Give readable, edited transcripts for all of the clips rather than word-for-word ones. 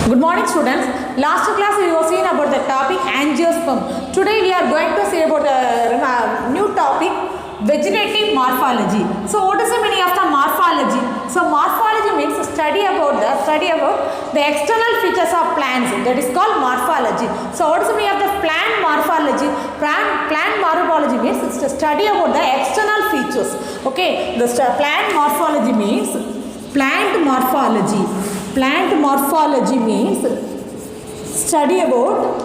Good morning students. Last class we have seen about the topic angiosperm. Today we are going to see about a new topic, vegetative morphology. So what is the meaning of the morphology? So morphology means study about the external features of plants. That is called morphology. So what is the meaning of the plant morphology? Plant morphology means it's to study about the external features. Okay, the plant morphology means plant morphology. Plant morphology means study about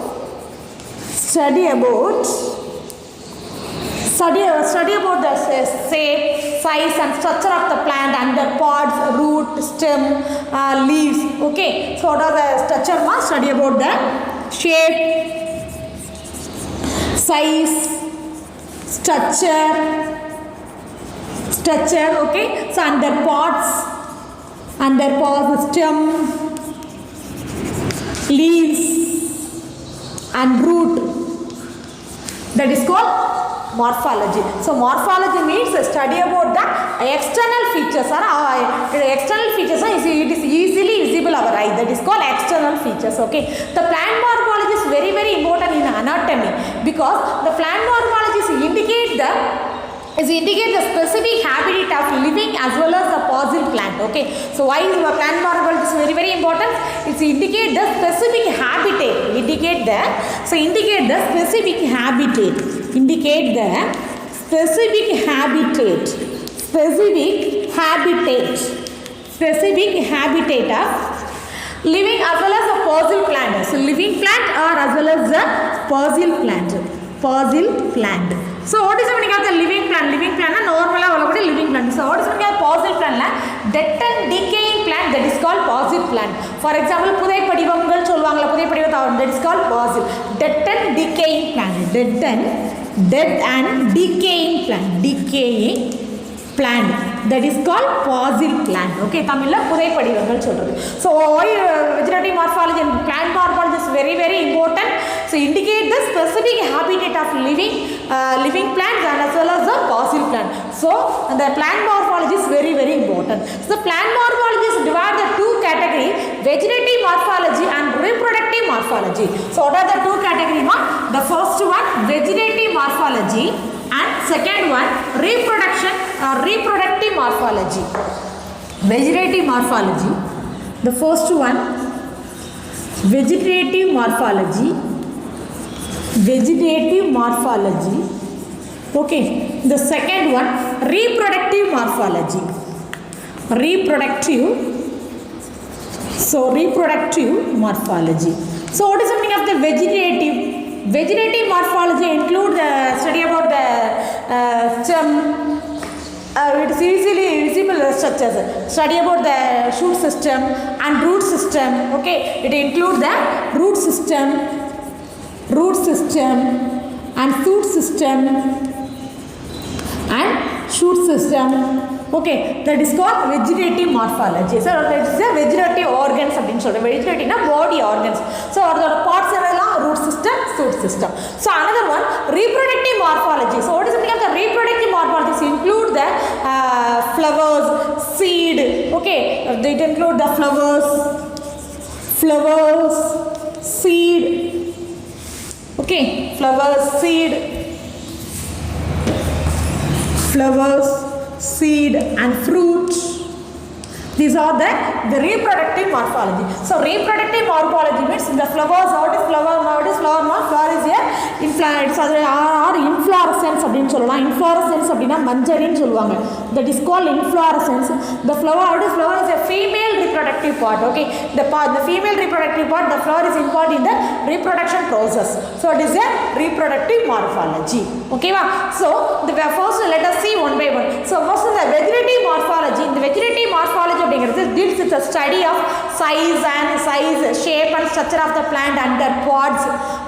the shape, size and structure of the plant under pods, root, stem, leaves. Okay, so what are the structure? Must study about the shape, size, structure. Okay, so under pods, stem, leaves and root. That is called morphology. So morphology means study about the external features. External features it is easily visible our eye. That is called external features. Okay. The plant morphology is very important in anatomy because the plant morphology indicate the specific habitat of living as well as the fossil plant. Okay, so why is the plant morphology is very important? It's indicate the specific habitat. Indicate the specific habitat of living as well as the fossil plant. So living plant or as well as the fossil plant. So what is the meaning of the living plant? Living plant is normal living plant. So what is the meaning of fossil plant? Dead and decaying plant, that is called fossil plant. For example, pudai padivamgal solvangala, pudai padivathavam, that is called fossil. Dead and decaying plant. Dead and decaying plant. That is called fossil plant. Okay, Tamil pudai padivangal solradhu. So why vegetative morphology and plant morphology is very important. So indicate the specific habitat of living plants and as well as the fossil plant. So the plant morphology is very important. So the plant morphology is divided into two categories: vegetative morphology and reproductive morphology. So what are the two categories? The first one, vegetative morphology, and second one, reproductive morphology. Vegetative morphology. The first one, vegetative morphology. Okay, the second one, reproductive morphology. Reproductive morphology. So what is the meaning of the vegetative morphology? Include the study about the stem. It is easily visible structures. Study about the shoot system and root system. Okay, it includes the root system and shoot system. Okay, that is called vegetative morphology. So that is the vegetative organs. Vegetative body organs. So the parts are root system, shoot system. So another one, reproductive morphology. So what is the meaning of the reproductive morphology? It include the flowers, seed. Okay, it include the flowers, seed. Okay, flowers, seed and fruit. These are the reproductive morphology. So reproductive morphology means the flowers. What is flower? Flower is here. Inflorescence அப்படினா மஞ்சரின்னு சொல்லுவாங்க. That is called inflorescence. The flower is a female reproductive part. Okay, the female reproductive part, the flower is involved in the reproduction process. So it is a reproductive morphology. Okay, so the first let us see one by one. So first the vegetative morphology. The vegetative morphology deals with the study of size, shape and structure of the plant under pods.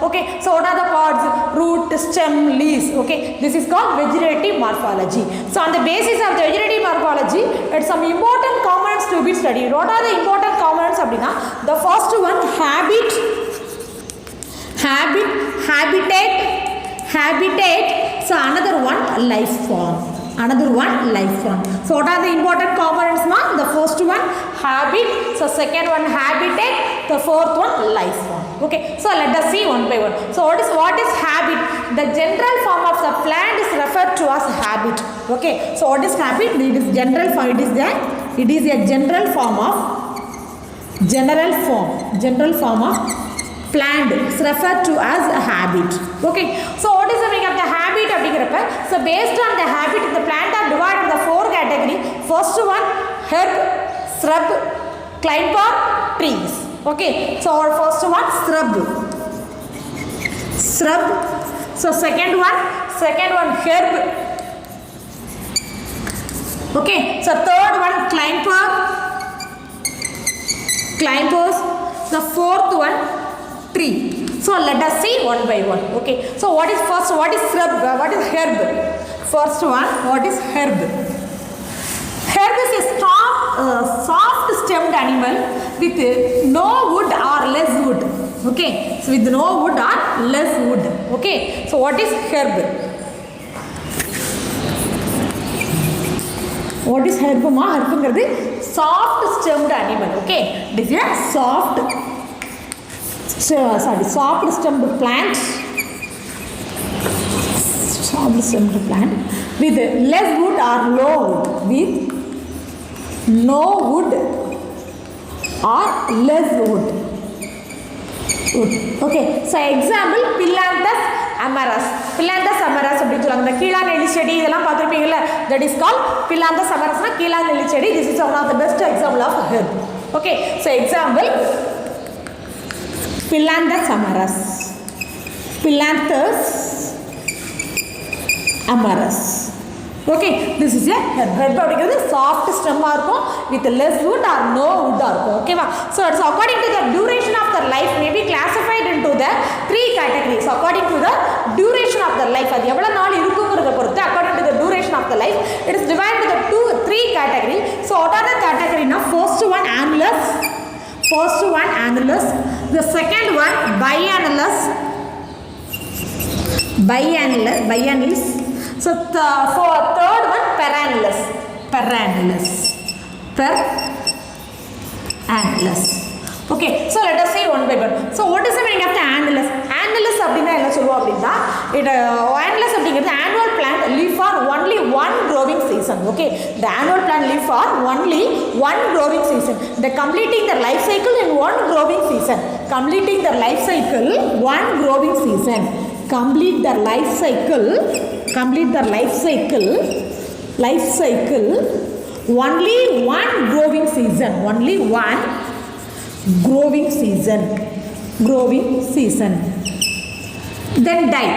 Okay, so what are the pods? Root, stem, leaves. Okay, this is called vegetative morphology. So on the basis of the vegetative morphology, it's some important components to be studied. What are the important components? The first one, habitat. So another one, life form. Another one, life form. So what are the important components now? The first one, habit. So second one, habitat. The fourth one, life form. Okay, so let us see one by one. So what is habit? The general form of the plant is referred to as habit. Okay, so what is habit? It is general form. It is a general form of plant is referred to as a habit. Okay, so what is the meaning of the habit? So based on the habit, the plant are divided into 4 categories. First one, herb, shrub, climber, trees. Okay, so our first one, shrub. So second one, herb. Okay, so third one, climbers. The fourth one, tree. So let us see one by one. Okay, so what is first? What is shrub? What is herb? First one, what is herb? Herb is a soft stemmed animal with no wood or less wood. Okay, so with no wood or less wood. Okay, so what is herb? What is herb? Herb is soft stemmed animal. Okay, this is a soft stemmed plant. Soft stemmed plant with less wood or low wood. With no wood or less wood. Okay, so example, Phyllanthus amarus. Phyllanthus amarus அப்படினு சொல்றாங்க. இந்த கீழாநெல்லி செடி இதெல்லாம் பார்த்திருப்பீங்கல, that is called Phyllanthus amarus. கீழாநெல்லி செடி. This is one of the best example of herb. Okay, so example, Phyllanthus amarus. Phyllanthus amarus. Okay, this is a herb. Herb அப்படிங்கிறது soft stem இருக்கும் with less wood or no wood இருக்கும். Okay வா? So it's according to the duration of their life may be classified into the 3 categories. According to the duration of their life, அது எவ்வளவு நாள் இருக்குங்கிறத பொறுத்து according to the duration of the life, it is divided into 3 categories. So what are the category now? First one, annulus. The second one, biannulus. So for third one, perannulus. Okay, so let us see one by one. So what is the meaning of the annulus? Annulus அப்படினா என்ன சொல்லுவோம் அப்படினா, annulus அப்படிங்கிறது annual plant live for only one growing season. Okay, the annual plant live for only one growing season. The completing their life cycle in one growing season. Complete their life cycle only one growing season. Then die.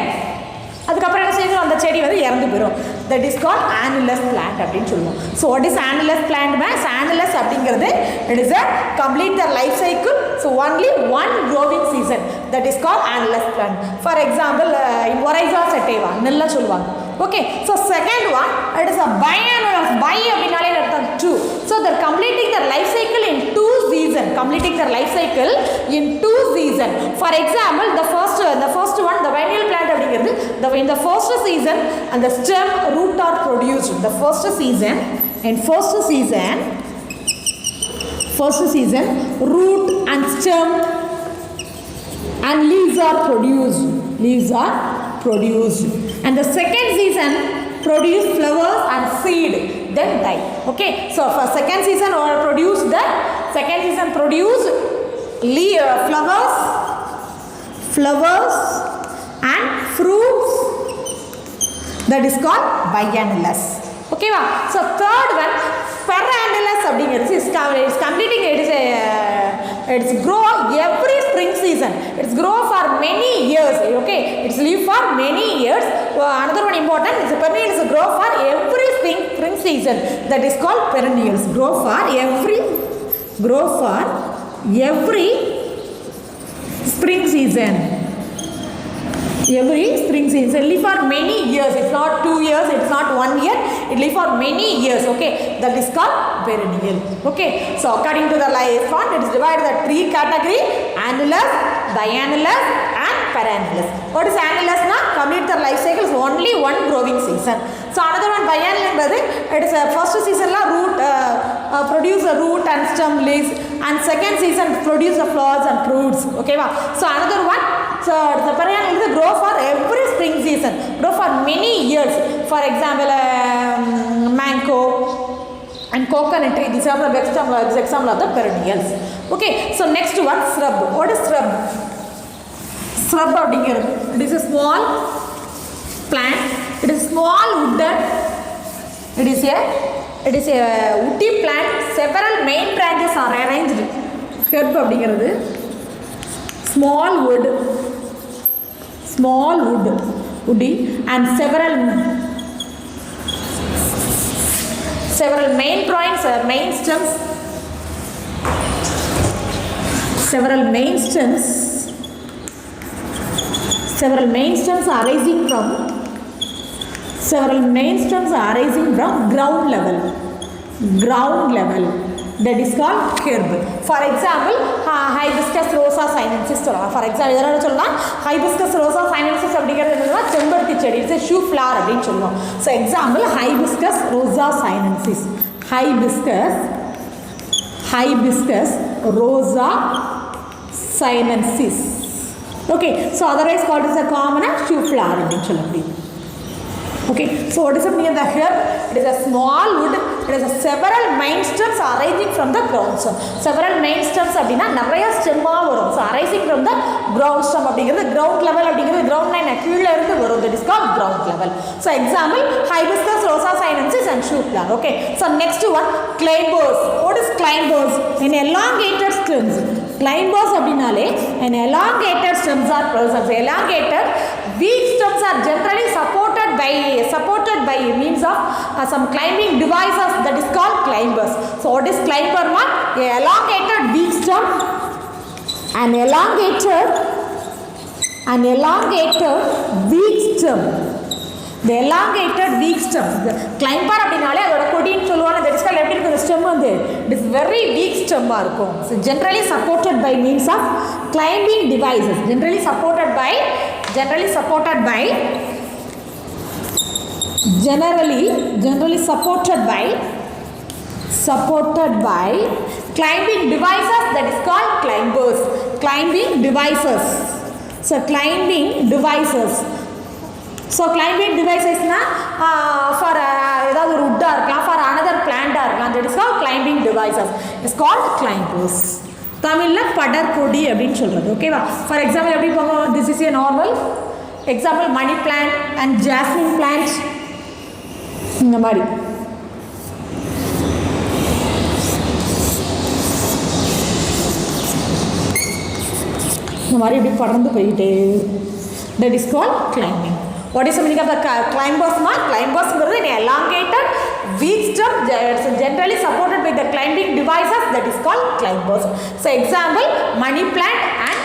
அதுக்கப்புறம் என்ன செய்யும், அந்த செடி வந்து இறந்து போயிடும். That is called annulus plant அப்படின்னு சொல்லுவோம். So what is annulus plant? Annulus அப்படிங்கிறது it is a complete their life cycle, so only one growing season. That is called annulus plant. For example, Oryza sativa நல்லா சொல்லுவாங்க. Okay, so second one, it is a biannulus. Bi அப்படினாலே அர்த்தம் 2. So they're completing their life cycle in 2 seasons. For example, the first one, the biennial plant அப்படிங்கிறது in the first season and the stem root are produced. The first season root and stem and leaves are produced. And the second season produce flowers and seed, then die. Okay, so for second season produce flowers and fruits. That is called biannulus. Okay va? So third one, perannulus அப்படிங்கிறது is completing it's grow every spring season. It's grow for many years. Okay, it's live for many years. Another one important is perennials grow for every spring season. That is called perennials. Grow for every spring season. Live for many years. It's not 2 years, it's not 1 year, it live for many years. Okay, that is called perennial. Okay, so according to the life form, it is divided into 3 categories: annulus, biannulus and perennials. What is annuals? Na complete their life cycle is only one growing season. So another one biennial, it is a first season la root produce a root and stem leaves, and second season produce the flowers and fruits. Okay va? So another one, so the perennial is grow for every spring season, grow for many years. For example, mango and coconut tree, these are the example of the perennials. Okay, so next one, shrub. What is shrub? Shrub அப்படிங்கிறது, it is a small plant, it is small wooded, it is a woody plant, several main branches are arranged. Shrub அப்படிங்கிறது small woody and several main points, main stems, several main stems are arising from ground level. That is called herb. For example, hibiscus rosa sinensis. For example, hibiscus rosa sinensis அப்படிங்கிறது செம்பருத்தி செடி, it's a shoe flower அப்படின்னு சொல்லுவோம். So example, hibiscus rosa sinensis. Hibiscus rosa sinensis. Okay, so otherwise called as a common shoe flower அப்படின்னு சொல்ல முடியும். Okay, so what is the meaning of the herb? It is a small wood, it is a several main stems arising from the ground stem. Several main stems அப்படினா நிறைய ஸ்டெம்மா வரும். So arising from the ground stem அப்படிங்கிறது ground level அப்படிங்கிறது ground line கீழ இருந்து வரும். That is called ground level. So example, hibiscus rosa sinensis and shoe flower. Okay, so next one, climbers. What is climbers? An elongated stems. Climbers அப்படினாலே an elongated stems are present. Elongated weak stems are generally supported by means of some climbing devices, that is called climbers. So what is climber? A elongated weak stem, an elongated weak stem. The elongated weak stem, climber அப்படினாலே அதோட கொடின்னு சொல்லுவாங்க. that is called எப்படி இருக்கும் stem வந்து, it is very weak stem இருக்கும். So generally supported by means of climbing devices, generally supported by climbing devices, that is called climbers. Climbing devices. So climbing devices na for ஏதாவது wood-ஆ இருக்கலாம், for another plant-ஆ இருக்கலாம், that is called climbing devices, it's called climbers. தமிழ்ல படர்கொடி அப்படின்னு சொல்றது. ஓகேவா? For example எப்படி போகும், this is a normal example, money plant and jasmine plant. இந்த மாதிரி இப்படி பறந்து போயிட்டே, that is called climbing. What is the meaning of the climbers? Climbers is an elongated weak stem generally supported by the climbing devices, that is called climbers. So example, money plant and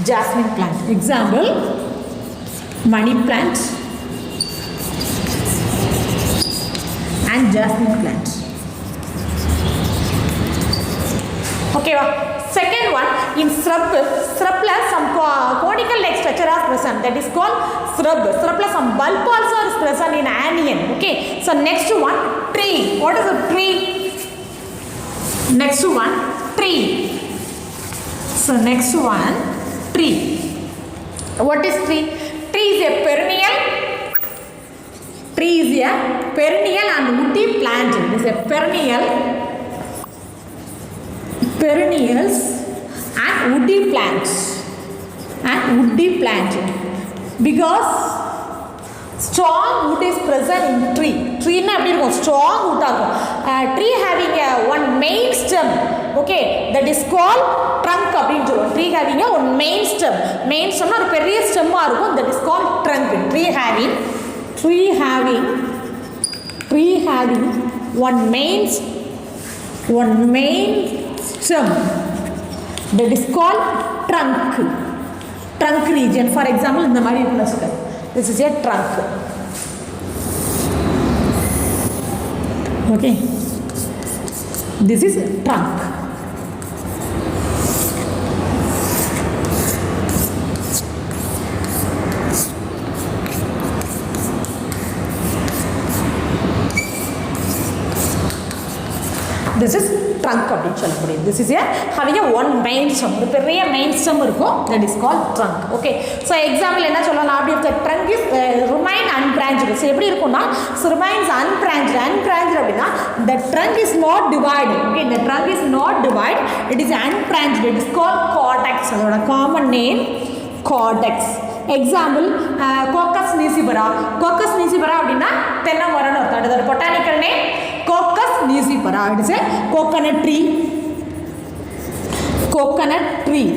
jasmine plant. Example, money plant and jasmine plant. Okay, second one, in shrub some conical like structure are present, that is called shrub. Some bulb also is present in anion. Okay, so next one, tree. What is a tree? Next one, tree. So next one, tree. What is tree? Tree is a perennial and woody plant. It is a perennials and woody plants because strong wood is present in tree na eppadi irukum, strong wood aagum. Tree having a one main stem, okay, that is called trunk appdin solluvom. Tree having a one main stem na oru periya stem ah irukum, that is called trunk. Tree having one main stem, that is called trunk region. For example, இந்த மாதிரி இருக்குன்னு, this is a trunk. Okay, this is trunk. This is trunk அப்படின்னு சொல்லக்கூடியது. This is a having a one main stem. ஒரு பெரிய main stem இருக்கும். That is called trunk. Okay. So example என்ன சொல்லலாம் அப்படி the trunk is remain unbranched. So எப்படி இருக்கும்னா so remains unbranched. Unbranched அப்படின்னா the trunk is not divided. Okay. The trunk is not divided. It is unbranched. It is called cortex. அதோட common name cortex. Example Cocos nizipara. Cocos nizipara அப்படின்னா தென்னை மரம்னு அர்த்தம். அதோட botanical name Cocos nizipara. It is a coconut tree. Coconut tree.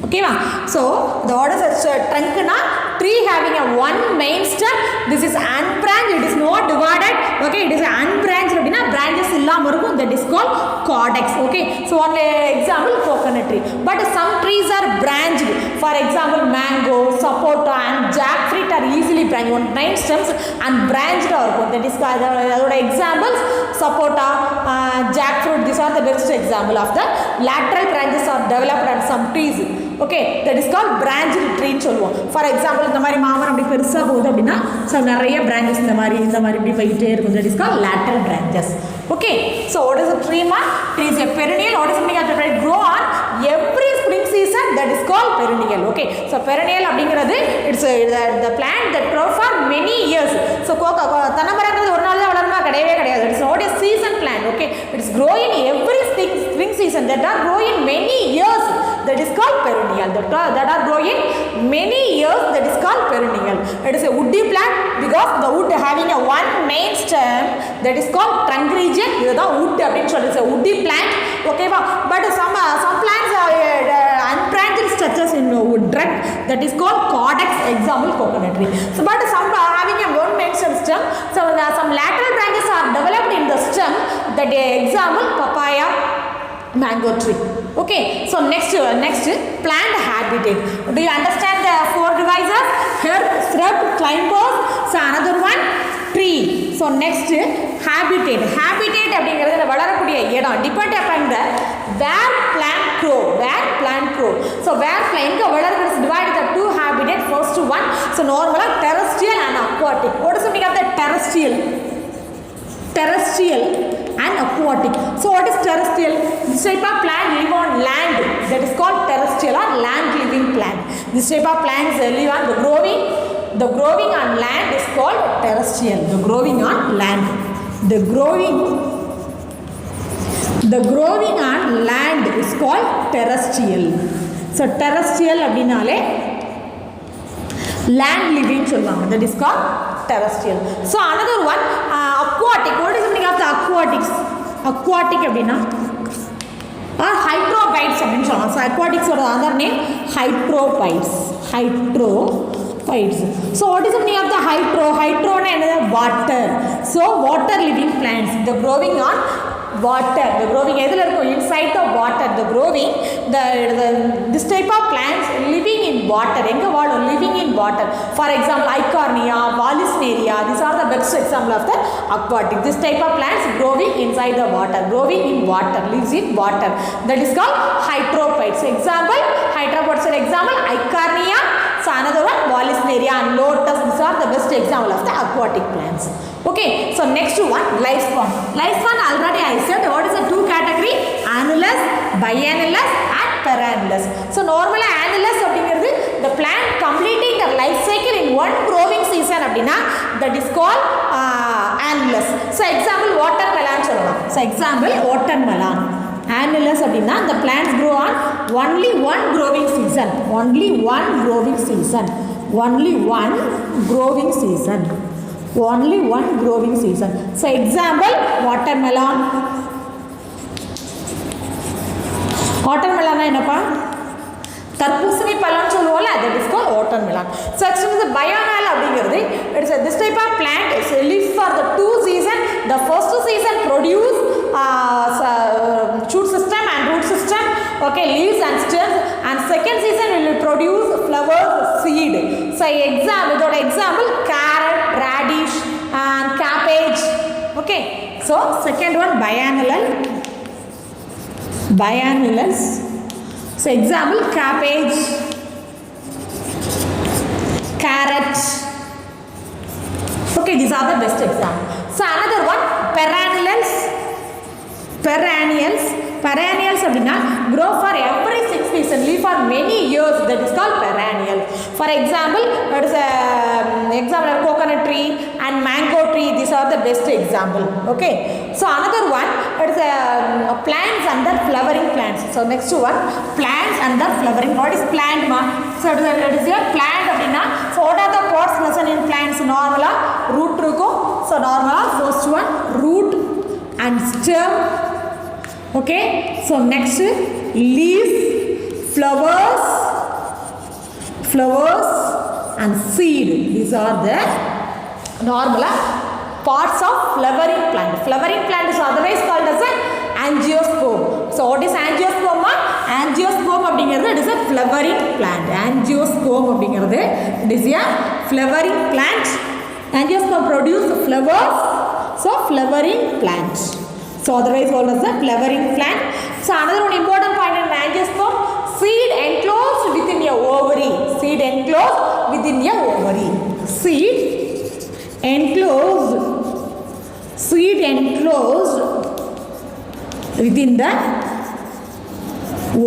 Okay ma. So the order is trunk na tree having a one main stem. This is unbranched. It is not divided. Okay, it is unbranched அப்படினா branches இல்லாம இருக்கும். That is called cortex. Okay, so one example coconut tree. But some trees are branched. For example mango, sapota and jackfruit are easily branched. One main stems and branched இருக்கும். That is அதோட examples sapota, jackfruit. These are the best example of the lateral branches are developed at some trees. Okay, that is called branched tree ன்னு சொல்லுவோம். For example இந்த மாதிரி மாமரம் அப்படி பெருசா போகுது அப்படின்னா so நிறைய branches இந்த மாதிரி இப்படி போயிட்டே இருக்கும். That is called lateral branches. Okay, so what is a tree ma? Tree is a perennial. What is something that grow on every spring season? That is called perennial. Okay, so perennial அப்படிங்கிறது it's the plant that grow for many years. So தனமரங்கிறது ஒரு நாள் தான் வளருமா கிடையவே கிடையாது. It's not a season plant. Okay, it's grow in every spring season. That are grow in many years. That is called perennial. That are growing many years. That is called perennial. It is a woody plant because the wood having a one main stem. That is called trunk region. This is wood. It's a woody plant. Okay, but some plants are unbranched structures in wood trunk. That is called cortex. Example coconut tree. So, but some having a one main stem. So some lateral branches are developed in the stem. That example papaya, mango tree. Okay, so next plant habitat. Do you understand the four devices? Herb, shrub, climbers. So another one tree. So next habitat. Habitat அப்படிங்கிறது வளரக்கூடிய இடம் depend upon the where plant grow. So where plant வளர்றது is divided into two habitat. First one, so normal terrestrial and aquatic. What is the meaning of the terrestrial? Terrestrial and aquatic. So what is terrestrial? This type of plant live on land. That is called terrestrial or land living plant. This type of plants live on the growing on land is called terrestrial. The growing on land. The growing on land is called terrestrial. So terrestrial அப்படினாலே land living சொல்வாங்க. That is called terrestrial. So another one aquatic. What is the meaning of the aquatics? Aquatic அப்படினா or hydrobites அப்படினு சொல்றாங்க. So aquatics ஓட other name hydrobites. So what is the meaning of the hydro? Hydro na enadha water. So water living plants. The growing on water. The growing எதுல இருக்கும் inside the water. The growing this type of plants living in water. எங்க வாழும் living in water. For example Eichhornia, Wallisneria. These are the best example of the aquatic. This type of plants growing inside the water. Growing in water. Lives in water. That is called hydrophytes. Example hydrophytes. Example Eichhornia. So another one Wallisneria and Lotus. These are the best example of the aquatic plants. Okay, so next one lifespan. Lifespan already I said. What is the two category? Annulus, biannulus and perannulus. So normally annulus அப்படிங்கிறது the plant completing the life cycle in one growing season அப்படினா that is called annulus. So example watermelon சொல்லலாம். So example watermelon. Annulus அப்படினா the plants grow on only one growing season. Only one growing season. So example watermelon. Watermelon என்னப்பா தர்பூசணி பழம் சொல்லுவோம்ல that is called watermelon. So actually the biennial அப்படிங்கிறது it's this type of plant is lives for the two season. The first season produce shoot system and root system, okay, leaves and stems, and second season will produce flowers, seed. So example carrot, radish and cabbage. Okay, so second one biannulus. So example cabbage, carrot. Okay, these are the best examples. So another one perannulus. அப்படின்னா grow for every 6 weeks and live for many years, that is called perennial. For example, that is example coconut tree and mango tree, these are the best example. Okay, so another one, it is plants under flowering plants. So next one, plants under flowering. What is plant ma? So it is a plant அப்படின்னா so what are the parts present in plants? Normally root இருக்கும். So normally first one root and stem. Okay, so next leaves, flowers and seed. These are the normal parts of flowering plant. Flowering plant is otherwise called as an angiosperm. So what is angiosperm? Angiosperm அப்படிங்கிறது it is a flowering plant. Angiosperm அப்படிங்கிறது it is a flowering plant. Angiosperm produce flowers, so flowering plant. So otherwise called as a flowering plant. So another one important point in angiosperm, seed enclosed within a ovary. Seed enclosed within a ovary. Seed enclosed within the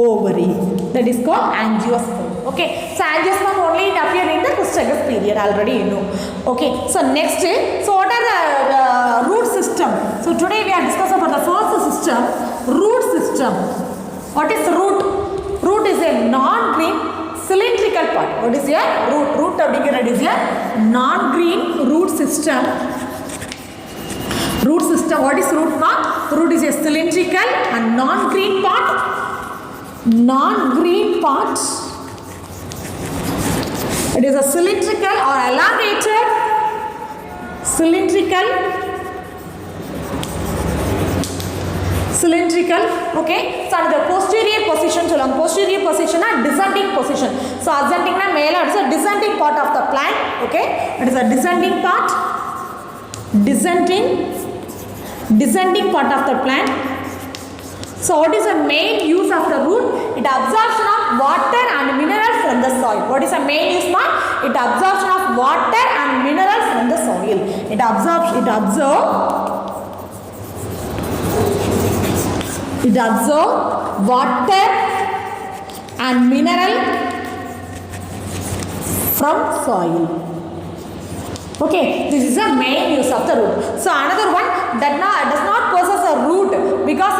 ovary. That is called angiosperm. Okay, so angiosperm only appear in the Cretaceous period, already you know. Okay, so next, so what are the root system? So today we are discussing about the first system, root system. What is root? Root is a non-green cylindrical part. What is a root? Root is a non-green root system. Root system. What is root? Root is a cylindrical and non-green part. Non-green part. It is a cylindrical or elongated. Cylindrical. Okay, so the posterior position, posterior position is descending position. So ascending na male, it is a descending part of the plant. Okay, it is a descending part. Descending part of the plant. So what is the main use of the root? It absorption of water and minerals from the soil. What is the main use? It absorption of water and minerals from the soil. It absorb water and mineral from soil. Okay, this is the main use of the root. So another one that does not possess a root because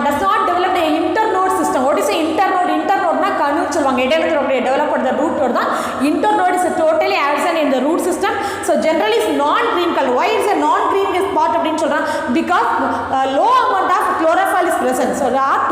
does not develop the internode system. What is the internode? Internode na kanu சொல்வாங்க. இடையில develop the root node தான். Internode is totally absent in the root system. So generally is non-green color. Why is a non-green part அப்படினு சொல்றாங்க? Because low amount of chlorophyll is present. So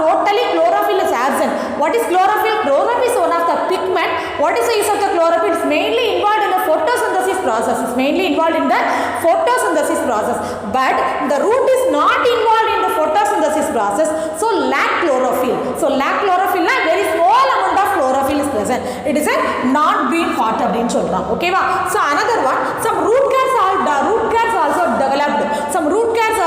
totally chlorophyll is absent. What is chlorophyll? Chlorophyll is one of the pigment. What is the use of the chlorophyll? It's mainly involved in the photosynthesis process. It's mainly involved in the photosynthesis process. But the root is not involved in the photosynthesis process. So lack chlorophyll. So lack chlorophyll na very small amount of chlorophyll is present. It is a non-green part அப்படினு சொல்றாங்க. ஓகேவா? So another one, some root cares also developed. Some root cares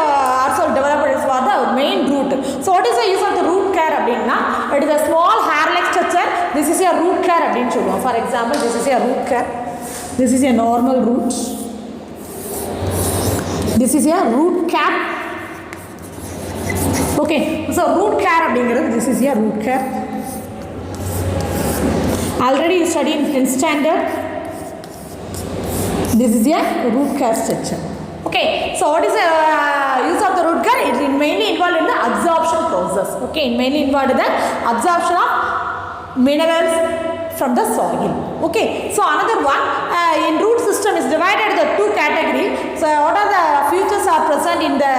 also developed for the main root. So what is the use of the root care அப்படினா? It is a small hair-like structure. This is a root care அப்படினு சொல்றோம். For example, this is a root care. This is a normal root. This is a root cap. Okay, so root care அப்படிங்கிறது this is a root care. Already you studied in 10th standard. This is a root care structure. Okay, so what is the use of the root care? It is mainly involved in the absorption process. Okay, mainly involved in the absorption of minerals from the soil. Okay, so another one in root system is divided into two categories. So what are the features are present in the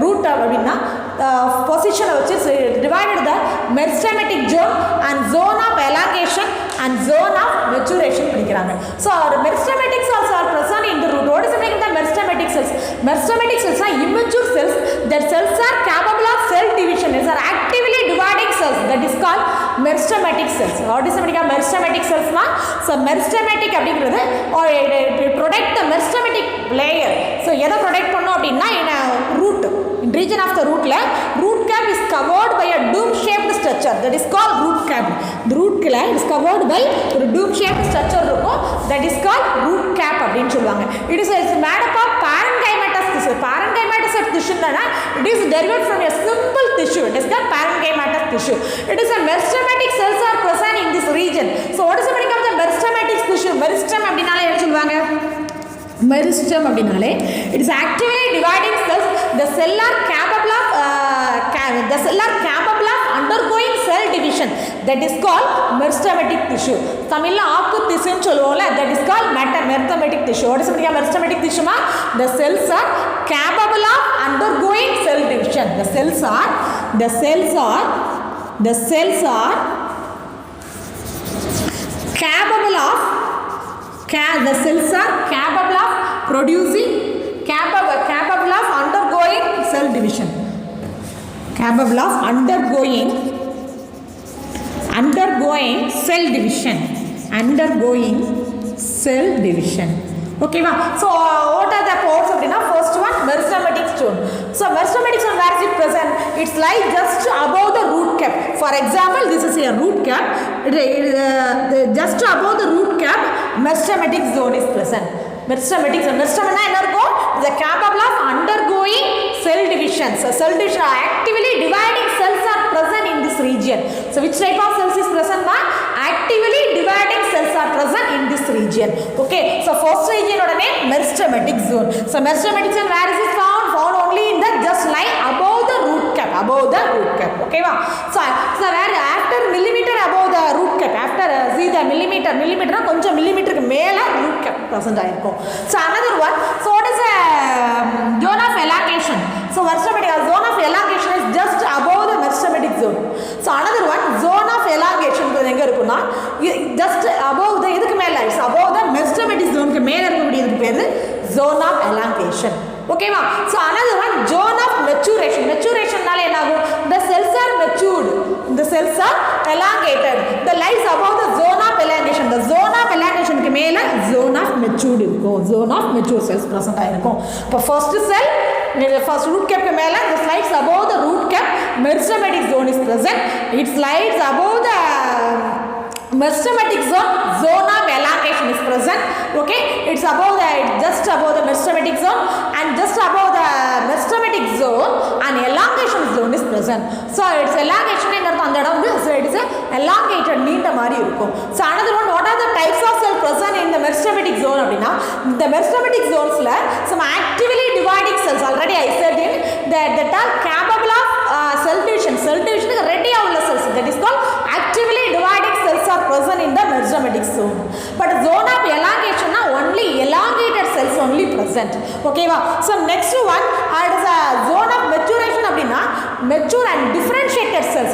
root அப்படினா position which is divided the meristematic zone and zone of elongation and zone of maturation படிக்கிறாங்க. So meristematic cells are present in the root. What is the meaning of the meristematic cells? Meristematic cells are immature cells. Their cells are capable of cell division. These are actively dividing cells. That is called meristematic cells. What is the meaning of meristematic cells? So meristematic அப்படிங்கிறது protect the meristematic layer. So எதை protect பண்ணும் அப்படின்னா in a root, in region of the root cap is covered by a dome shaped structure. That is called root cap. The root cap is covered by a dome shaped structure இருக்கும். That is called root cap அப்படினு சொல்வாங்க. It is made up of parenchymatous tissue. Parenchymatous tissue it is derived from a simple tissue. It is called parenchymatous tissue. It is a meristematic cells are present in this region. So what is the meaning of the meristematic tissue? Meristem அப்படினாலே என்ன சொல்வாங்க? Meristem அப்படினாலே it is actively dividing cells. The cell are capable of undergoing cell division. That is called meristematic tissue. தமிழ்ல ஆக்கு திசுன்னு சொல்லுவோம்ல, that is called meristematic tissue. What is the meaning of meristematic tissue? The cells are capable of undergoing cell division. The cells are capable of producing, capable of undergoing cell division. Capable of undergoing cell division. Okay, so what are the pores of the first one? Meristematic zone. So meristematic zone, where is it present? It's like just above the root cap. For example, this is a root cap. Just above the root cap, meristematic zone is present. Meristematic zone. Meristem என்ன இருக்கும்? The capable of undergoing cell division. So cell division, actively dividing cells are present in this region. So which type of cells is present? Actively dividing cells are present in this region. Okay, so first region oda name meristematic zone. So meristematic zone, where is it found? Found only in the just lie above the root cap. Okay va? So where after millimeter above the root cap, after see the millimeter na konja millimeter ku mela root cap present aayirukkum. So another one, so what is a zone of elongation? So meristematic zone of elongation is just above the meristematic zone. So another one, zone of elongation enga irukuna just above the idhukku mela, is above the meristematic zone ku mela irukudiyadhukku peru zone of elongation. Okay ma? So another one, zone of maturation. Maturation nale enna agum? The cells are matured, the cells are elongated. The lies above the zone of elongation. The zone of elongation ku mela zone of matured irukum. Zone of mature cells present aayirukkum. But first cell, the first root cap ku mela, the slides above the root cap, meristematic zone is present. It slides above the meristematic zone, zone of elongation is present. Okay, it's above the, just above the meristematic zone, and just above the meristematic zone an elongation zone is present. So it's elongation enga irukku andha idam, so it is a elongated neenda mari irukum. So another one, what are the types of cell present in the meristematic zone அப்படினா, the meristematic zones la some actively dividing cells, already I said in that are capable of cell division ready avula cells, that is called actively dividing cells are present in the meristematic zone. But zone of elongation na only elongated cells only present. Okay va? So next one is a zone of maturation அப்படினா mature and differentiated cells.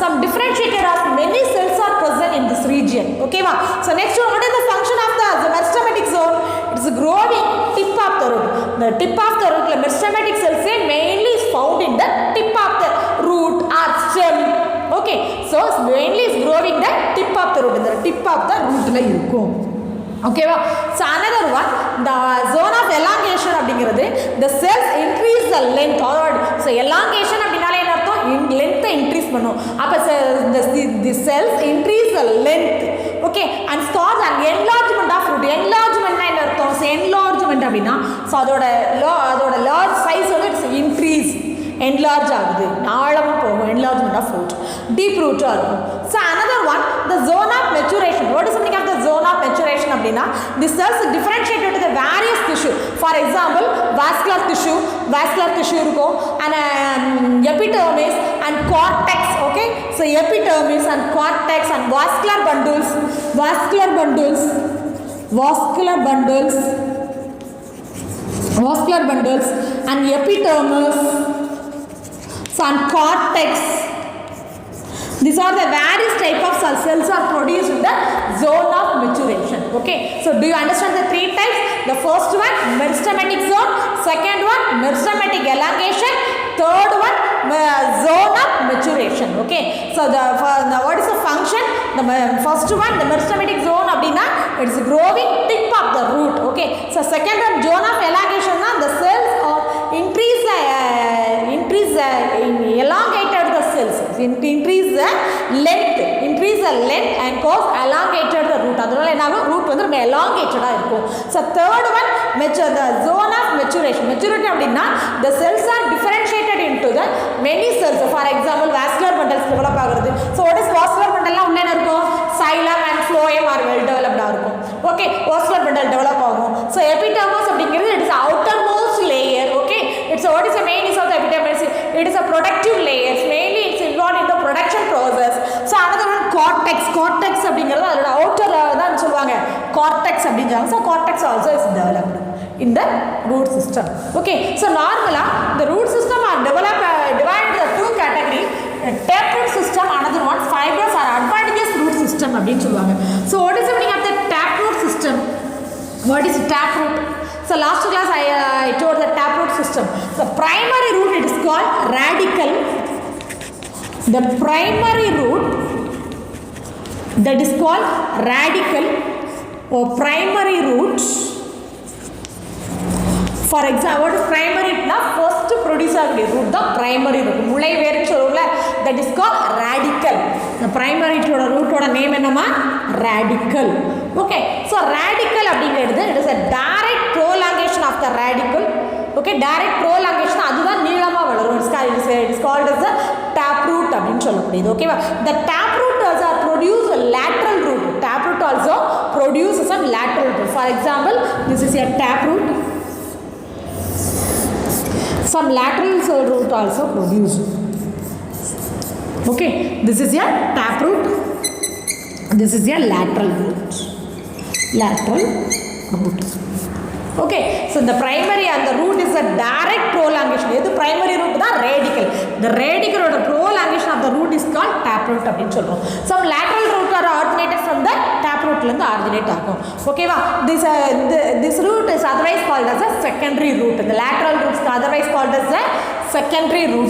Some differentiated of many cells are present in this region. Okay va? So next one, what is the function of the meristematic zone? It is growing tip of the root. The tip of the root, the meristematic cells mainly is found in the tip of the root or stem. Okay, so mainly is growing the tip of the root. The tip of the root la irukum. Okay va? So another one, the zone of elongation அப்படிங்கிறது, the cells increase the length or so elongation அப்படினாலே என்ன அர்த்தம்? length increase பண்ணும். அப்ப the cells increase the length. Okay, and cause an enlargement of root. Enlargement na என்ன அர்த்தம்? So enlargement அப்படினா, so அதோட large size வந்து increase, enlarge ஆகுது, ஆழமா போகும், enlargement of root, deep root இருக்கும். So another one, the zone of maturation. What is the meaning of the zone of maturation அப்படினா, the cells differentiated to the various tissue. For example, vascular tissue இருக்கும், and epidermis and cortex. Okay, so epidermis and cortex and vascular bundles and epidermis and cortex. These are the various type of cells are produced in the zone of maturation. Okay, so do you understand the three types? The first one, meristematic zone. Second one, meristematic elongation. Third one, zone of maturation. Okay, so what is the function? The first one, the meristematic zone அப்படினா, it is growing tip of the root. Okay, so second one, zone of elongation na, the cells are increase elongated the cells, increase the length and cause elongated the root. அதனால என்ன ஆகும்? root வந்து ரொம்ப elongated ஆ இருக்கும். So third one, the zone of maturation. Maturity அப்படினா, the cells are differentiated into the many cells. For example, vascular bundles develop ஆகுறது. So what is vascular bundle? உள்ள என்ன இருக்கும்? Xylem and phloem are well developed இருக்கும். Okay, vascular bundle develop ஆகும். So epidermis அப்படிங்கிறது it is outermost layer. Okay, it's what is the main use of the epidermis? It is a protective layer. Mainly it's involved in the production process. So another one cortex. Cortex அப்படிங்கிறது அதோட outer தான் சொல்லுவாங்க. Cortex அப்படிங்கிறாங்க. So cortex also is developed in the root system. Okay, so normally the root system are divided into two categories. Taproot system, another one fibrous or adventitious root system அப்படினு சொல்வாங்க. So what is the meaning of the taproot system? What is taproot? So last class I told the taproot system. The primary root it is called radical. The primary root that is called radical or primary roots. For example, what is primary root? First produce root the primary root. Mulai வேறு சொல்லுவோம்ல, that is called radical. The primary root ஓட name என்னமா? Radical. Okay, so radical அப்படிங்கிறது it is a direct prolongation of the radical. Okay, direct prolongation அதுதான் நீளமா வளரும். It is called as the taproot அப்படினு சொல்லக்கூடியது. ஓகேவா? The taproot also produce a lateral root. Taproot also produces some lateral root. For example, this is a taproot. Some lateral root also produced. Okay, this is your taproot. This is your lateral root. Lateral root. Okay, so the primary and the root is a direct prolongation. This primary root is radical. The radical or the prolongation of the root is called taproot. Some lateral roots are originated from the taproot. Okay, this root is otherwise called as a secondary root. The lateral roots are otherwise called as a secondary root.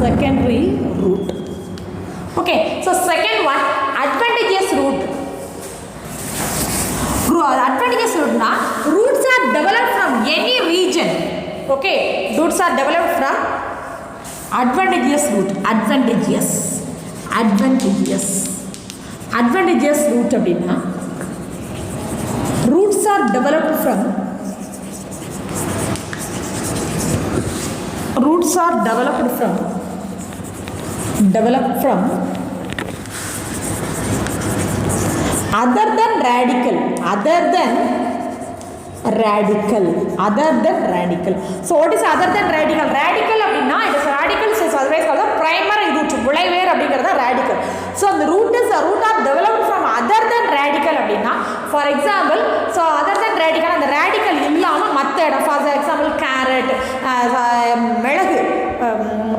Secondary root. Okay, so second one, adventitious root. Adventitious root na roots are developed from any region. Okay, roots are developed from adventitious root. Adventitious root அப்படினா roots are developed from other than radical. So what is other than radical? Radical அப்படினா it is radical is otherwise called the primary root. முளைவேர் அப்படிங்கிறது radical. So the root are developed from other than radical அப்படினா, for example, so other than radical அந்த radical இல்லாம மத்த இடம், for example carrot, மிளகு,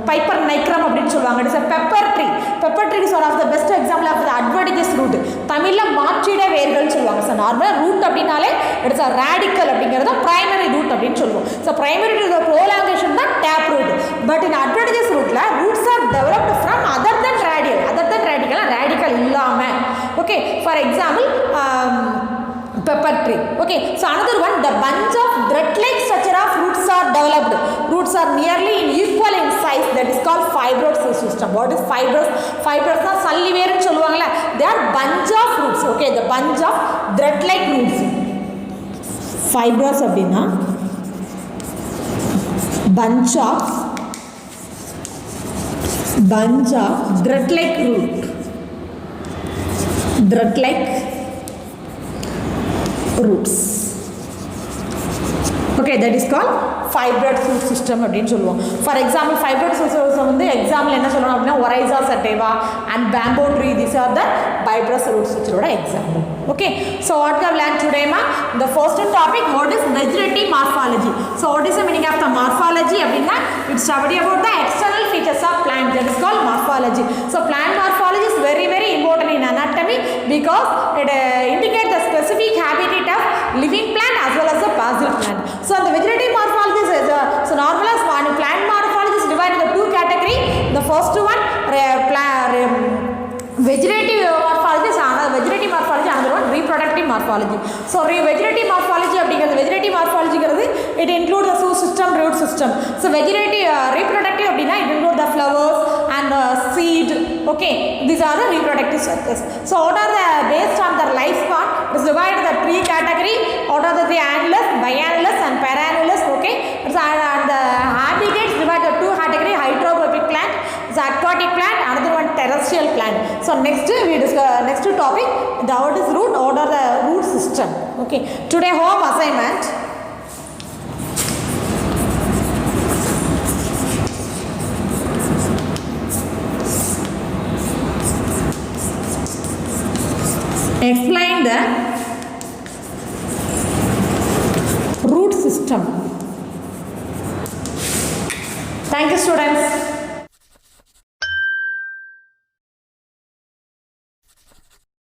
piper nicrum அப்படினு சொல்வாங்க. It is a pepper tree. Pepper tree is one of the best example of the adventitious root. தமிழ்ல மாற்றிட வேர்கள் சொல்வாங்க. So normal root அப்படினாலே it is a radical அப்படிங்கிறது primary root அப்படினு சொல்லுவோம். So primary root is a prolongation தான் taproot. But in adventitious rootல roots are developed from other than radical இல்லாம. Okay, for example pepper tree. Okay, so another one, the bunch of thread-like structure of roots are developed. Roots are nearly equal in size. That is called fibrous system. What is fibrous? Fibrous na salli veru solluvaangala. They are bunch of roots. Okay, the bunch of thread-like roots. Fibrous அப்படினா bunch of thread-like root. Thread-like roots. Okay, that is called fibrous root system அப்படினு சொல்லுவோம். For example, fibrous root system வந்து example என்ன சொல்லணும் அப்படினா Oryza sativa and bamboo tree, these are the fibrous root system ஓட example. Okay, so what we have learned today ma, the first topic, what is vegetative morphology. So what is the meaning of the morphology அப்படினா it's study about the external features of plant, that is called morphology. So plant morphology is very important in anatomy because it indicates the specific habitat of living plant as well as the basal plant. So the vegetative morphology is so normal as plant morphology is divided into two categories. The first one vegetative morphology, another one reproductive morphology. So vegetative morphology vegetative morphology it includes the soil system, root system. So vegetative reproductive it includes the flowers and seed. Okay, these are the reproductive structures. So what are the based on their lifespan? It is divided the three category. What are the annulus, biannulus and parannulus? Okay, it's So next we discuss next topic, the what is root, what are the root system. Okay, today home assignment. Explain the root system. Thank you, students.